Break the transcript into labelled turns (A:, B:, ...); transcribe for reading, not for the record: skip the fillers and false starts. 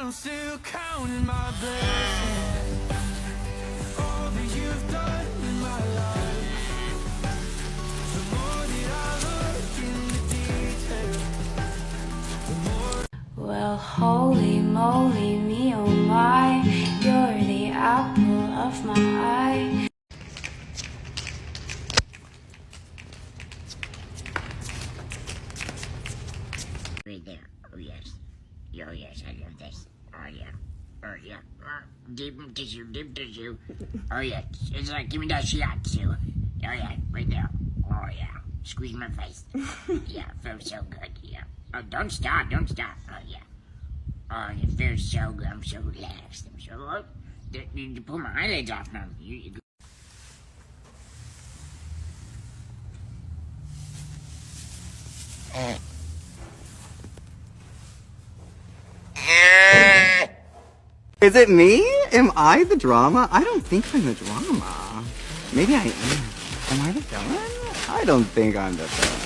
A: I'm still counting my blessings. All that you've done in my life. The more that I look in the detail, the more.
B: Well, holy moly, me oh my, you're the apple of my eye.
C: Right there. Oh yes. Oh yes, I love this. Oh yeah. Oh yeah. Deep tissue, deep tissue. Oh yeah. It's like, give me that shiatsu. Oh yeah, right there. Oh yeah. Squeeze my face. Yeah, feels so good. Yeah. Oh, don't stop, don't stop. Oh yeah. Oh, it feels so good. I'm so relaxed. I'm so. Oh, you pull my eyelids off now. You
D: Is it me? Am I the drama? I don't think I'm the drama. Maybe I am. Am I the villain? I don't think I'm the villain.